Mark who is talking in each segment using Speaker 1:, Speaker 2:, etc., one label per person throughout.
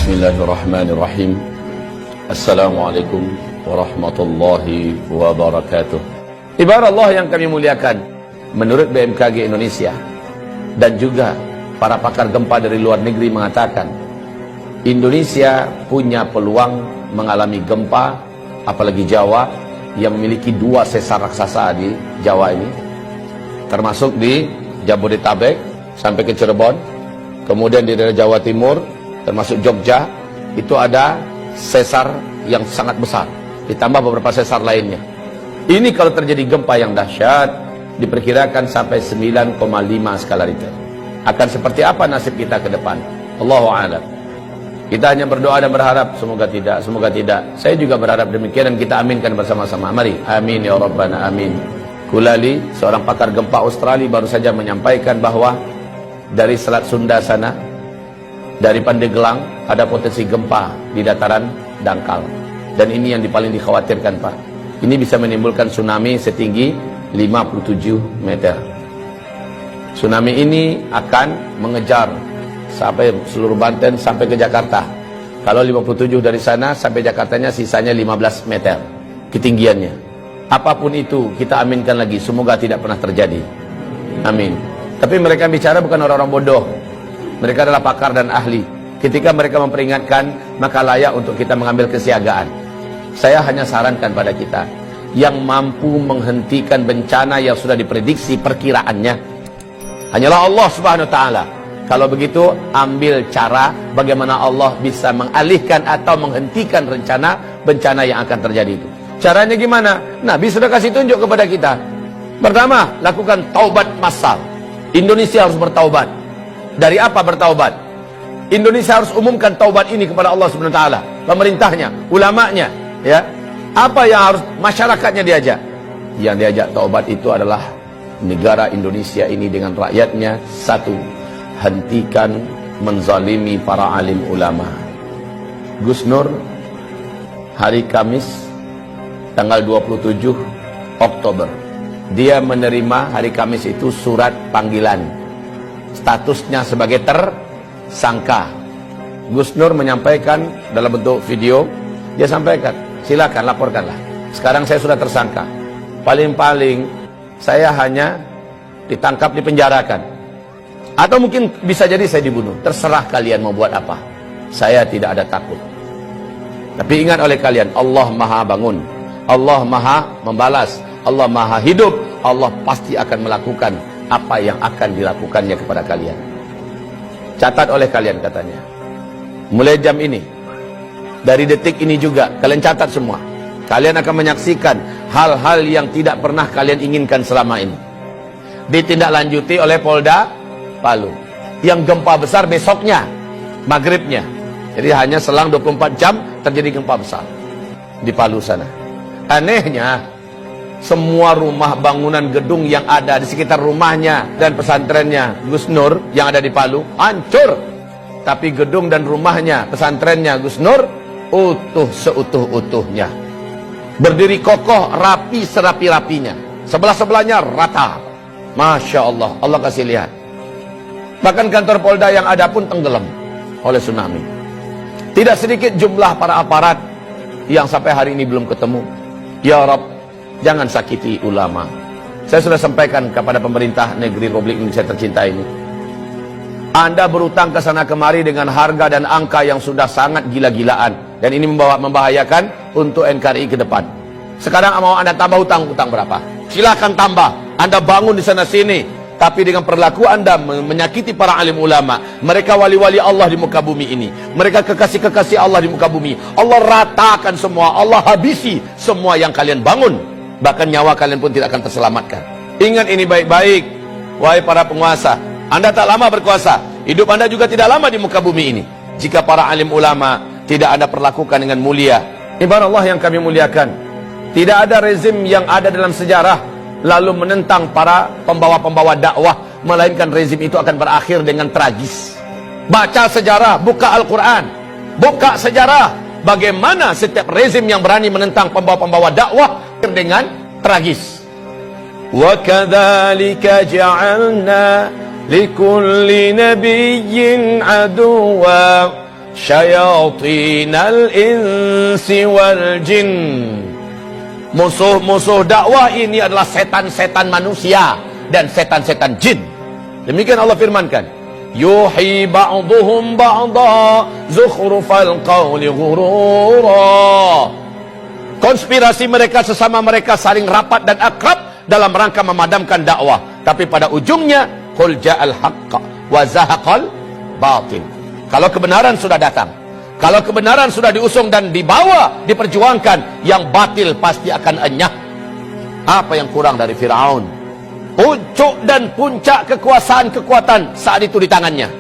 Speaker 1: Bismillahirrahmanirrahim. Assalamualaikum warahmatullahi wabarakatuh. Ibarat Allah yang kami muliakan, menurut BMKG Indonesia dan juga para pakar gempa dari luar negeri mengatakan Indonesia punya peluang mengalami gempa, apalagi Jawa yang memiliki 2 sesar raksasa di Jawa ini, termasuk di Jabodetabek sampai ke Cirebon, kemudian di daerah Jawa Timur termasuk Jogja, itu ada sesar yang sangat besar, ditambah beberapa sesar lainnya. Ini kalau terjadi gempa yang dahsyat, diperkirakan sampai 9,5 skala Richter. Akan seperti apa nasib kita ke depan? Allahu a'lam. Kita hanya berdoa dan berharap semoga tidak, semoga tidak. Saya juga berharap demikian dan kita aminkan bersama-sama. Mari, amin ya rabbana amin. Kulali, seorang pakar gempa Australia, baru saja menyampaikan bahwa dari Selat Sunda sana, dari Pandeglang, ada potensi gempa di dataran dangkal. Dan ini yang paling dikhawatirkan, Pak. Ini bisa menimbulkan tsunami setinggi 57 meter. Tsunami ini akan mengejar sampai seluruh Banten sampai ke Jakarta. Kalau 57 dari sana sampai Jakartanya sisanya 15 meter ketinggiannya. Apapun itu kita aminkan lagi, semoga tidak pernah terjadi. Amin. Tapi mereka bicara bukan orang-orang bodoh. Mereka adalah pakar dan ahli. Ketika mereka memperingatkan, maka layak untuk kita mengambil kesiagaan. Saya hanya sarankan pada kita yang mampu menghentikan bencana yang sudah diprediksi perkiraannya hanyalah Allah Subhanahu wa taala. Kalau begitu, ambil cara bagaimana Allah bisa mengalihkan atau menghentikan rencana bencana yang akan terjadi itu. Caranya gimana? Nabi sudah kasih tunjuk kepada kita. Pertama, lakukan taubat massal. Indonesia harus bertaubat. Dari apa bertaubat? Indonesia harus umumkan taubat ini kepada Allah Subhanahu wa taala, pemerintahnya, ulamanya, ya. Apa yang harus masyarakatnya diajak? Yang diajak taubat itu adalah negara Indonesia ini dengan rakyatnya. Satu, hentikan menzalimi para alim ulama. Gus Nur hari Kamis tanggal 27 Oktober, dia menerima hari Kamis itu surat panggilan. Statusnya sebagai tersangka. Gus Nur menyampaikan dalam bentuk video, dia sampaikan, silakan laporkanlah. Sekarang saya sudah tersangka. Paling-paling saya hanya ditangkap, dipenjarakan. Atau mungkin bisa jadi saya dibunuh. Terserah kalian mau buat apa. Saya tidak ada takut. Tapi ingat oleh kalian, Allah Maha Bangun. Allah Maha Membalas. Allah Maha Hidup. Allah pasti akan melakukan apa yang akan dilakukannya kepada kalian. Catat oleh kalian katanya. Mulai jam ini, dari detik ini juga, kalian catat semua. Kalian akan menyaksikan hal-hal yang tidak pernah kalian inginkan selama ini. Ditindaklanjuti oleh Polda Palu. Yang gempa besar besoknya, maghribnya. Jadi hanya selang 24 jam terjadi gempa besar di Palu sana. Anehnya, semua rumah bangunan gedung yang ada di sekitar rumahnya dan pesantrennya Gus Nur yang ada di Palu hancur. Tapi gedung dan rumahnya, pesantrennya Gus Nur utuh seutuh-utuhnya. Berdiri kokoh, rapi serapi-rapinya. Sebelah-sebelahnya rata. Masya Allah, Allah kasih lihat. Bahkan kantor Polda yang ada pun tenggelam oleh tsunami. Tidak sedikit jumlah para aparat yang sampai hari ini belum ketemu. Ya Rabb, jangan sakiti ulama. Saya sudah sampaikan kepada pemerintah negeri Republik Indonesia tercinta ini. Anda berutang ke sana kemari dengan harga dan angka yang sudah sangat gila-gilaan. Dan ini membahayakan untuk NKRI ke depan. Sekarang mau Anda tambah utang berapa? Silahkan tambah. Anda bangun di sana sini. Tapi dengan perilaku Anda menyakiti para alim ulama. Mereka wali-wali Allah di muka bumi ini. Mereka kekasih-kekasih Allah di muka bumi. Allah ratakan semua. Allah habisi semua yang kalian bangun. Bahkan nyawa kalian pun tidak akan terselamatkan. Ingat ini baik-baik, wahai para penguasa. Anda tak lama berkuasa, hidup Anda juga tidak lama di muka bumi ini. Jika para alim ulama tidak Anda perlakukan dengan mulia. Ibarat Allah yang kami muliakan, tidak ada rezim yang ada dalam sejarah lalu menentang para pembawa-pembawa dakwah, melainkan rezim itu akan berakhir dengan tragis. Baca sejarah, buka Al-Quran, buka sejarah. Bagaimana setiap rezim yang berani menentang pembawa-pembawa dakwah dengan tragis. Wa kadzalika ja'alna likulli nabiyyin aduwa syayatinal insi wal jin. Musuh-musuh dakwah ini adalah setan-setan manusia dan setan-setan jin. Demikian Allah firmankan, yuhi ba'duhum ba'da zukhrufal qawli ghurura. Konspirasi mereka sesama mereka saling rapat dan akrab dalam rangka memadamkan dakwah, tapi pada ujungnya qul ja'al haqqa wa zahaqal batil. Kalau kebenaran sudah datang, kalau kebenaran sudah diusung dan dibawa, diperjuangkan, yang batil pasti akan enyah. Apa yang kurang dari Fir'aun? Puncuk dan puncak kekuasaan kekuatan saat itu di tangannya.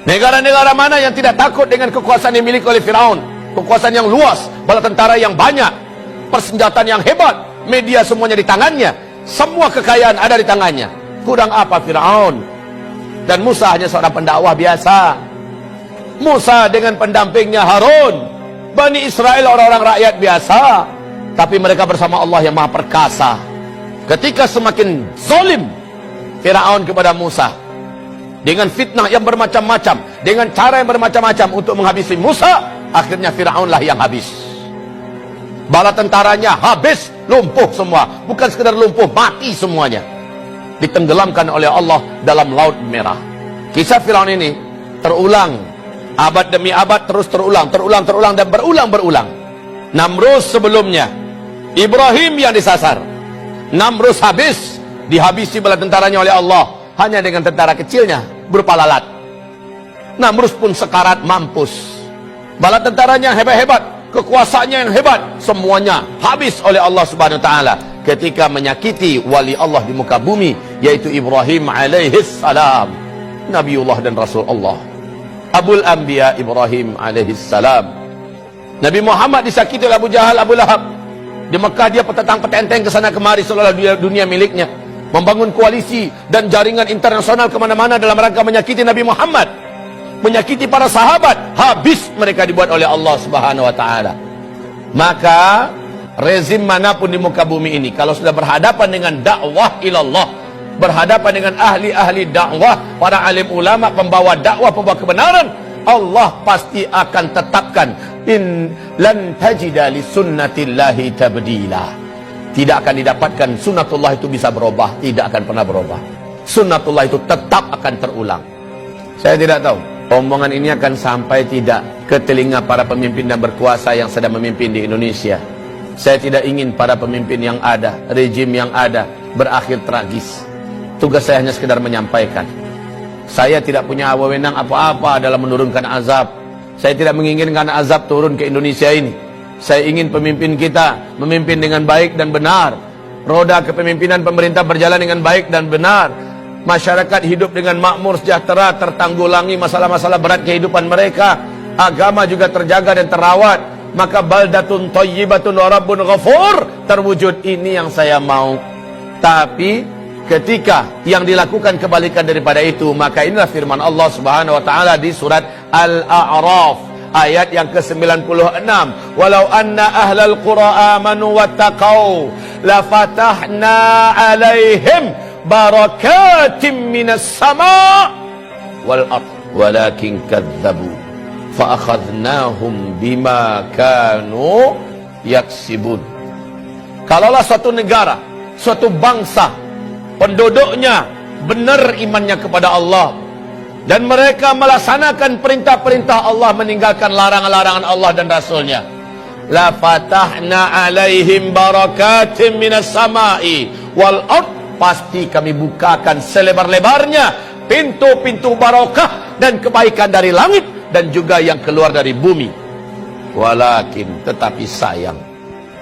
Speaker 1: Negara-negara mana yang tidak takut dengan kekuasaan yang dimiliki oleh Fir'aun? Kekuasaan yang luas, bala tentara yang banyak, persenjataan yang hebat, media semuanya di tangannya, semua kekayaan ada di tangannya. Kurang apa Fir'aun? Dan Musa hanya seorang pendakwah biasa. Musa dengan pendampingnya Harun, Bani Israel orang-orang rakyat biasa, tapi mereka bersama Allah yang Maha Perkasa. Ketika semakin zalim Firaun kepada Musa dengan fitnah yang bermacam-macam, dengan cara yang bermacam-macam untuk menghabisi Musa, akhirnya Firaunlah yang habis. Bala tentaranya habis, lumpuh semua. Bukan sekedar lumpuh, mati semuanya, ditenggelamkan oleh Allah dalam Laut Merah. Kisah Firaun ini terulang abad demi abad, terus terulang dan berulang. Namrus sebelumnya, Ibrahim yang disasar. Namrus habis, dihabisi bala tentaranya oleh Allah hanya dengan tentara kecilnya berupa lalat. Namrus pun sekarat mampus. Bala tentaranya hebat-hebat, kekuasaannya yang hebat, semuanya habis oleh Allah Subhanahu wa taala ketika menyakiti wali Allah di muka bumi, yaitu Ibrahim alaihis salam, Nabiullah dan Rasul Allah, Abul Anbiya Ibrahim alaihis salam. Nabi Muhammad disakiti oleh Abu Jahal, Abu Lahab. Di Mekah dia petentang-petenteng ke sana kemari seolah dunia miliknya, membangun koalisi dan jaringan internasional kemana-mana dalam rangka menyakiti Nabi Muhammad, menyakiti para sahabat. Habis mereka dibuat oleh Allah Subhanahu wa taala. Maka rezim manapun di muka bumi ini, kalau sudah berhadapan dengan dakwah ilallah, berhadapan dengan ahli-ahli dakwah, para alim ulama, pembawa dakwah, pembawa kebenaran, Allah pasti akan tetapkan, in lan tajida li sunnatillahi tabdila. Tidak akan didapatkan sunnatullah itu bisa berubah, tidak akan pernah berubah. Sunnatullah itu tetap akan terulang. Saya tidak tahu omongan ini akan sampai tidak ke telinga para pemimpin dan berkuasa yang sedang memimpin di Indonesia. Saya tidak ingin para pemimpin yang ada, rejim yang ada berakhir tragis. Tugas saya hanya sekedar menyampaikan. Saya tidak punya wewenang apa-apa dalam menurunkan azab. Saya tidak menginginkan azab turun ke Indonesia ini. Saya ingin pemimpin kita memimpin dengan baik dan benar. Roda kepemimpinan pemerintah berjalan dengan baik dan benar. Masyarakat hidup dengan makmur, sejahtera, tertanggulangi masalah-masalah berat kehidupan mereka. Agama juga terjaga dan terawat. Maka baldatun thayyibatun wa rabbun ghafur terwujud. Ini yang saya mau. Tapi ketika yang dilakukan kebalikan daripada itu, maka inilah firman Allah Subhanahu wa taala di surat Al-A'raf ayat yang ke-96, walau anna ahlal qura amanu wattaqau lafatahna alaihim barakatim minas sama' wal ard walakin kadzabu fa akhadnahum bima kanu yaksibun. Kalaulah suatu negara, suatu bangsa, penduduknya benar imannya kepada Allah dan mereka melaksanakan perintah-perintah Allah, meninggalkan larangan-larangan Allah dan Rasulnya, la fatahna alaihim barakatim minas sama'i wal ard, pasti kami bukakan selebar-lebarnya pintu-pintu barakah dan kebaikan dari langit dan juga yang keluar dari bumi. Walakin, tetapi sayang,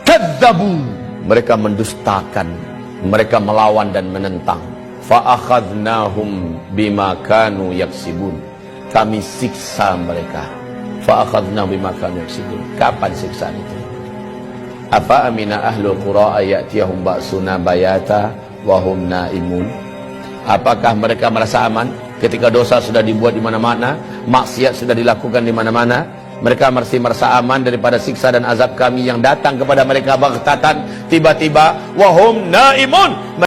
Speaker 1: kadzabu, mereka mendustakan, mereka melawan dan menentang. Fa akhadnahum bima kanu yaksibun, kami siksa mereka. Fa akhadnahum bima kanu yaksibun. Kapan siksaan itu? Apa amina ahlul qura ayatiyahum ba'suna bayata wa hum naimun? Apakah mereka merasa aman ketika dosa sudah dibuat di mana-mana, maksiat sudah dilakukan di mana-mana? Mereka masih merasa aman daripada siksa dan azab kami yang datang kepada mereka baghtatan, tiba-tiba, wa hum naimun.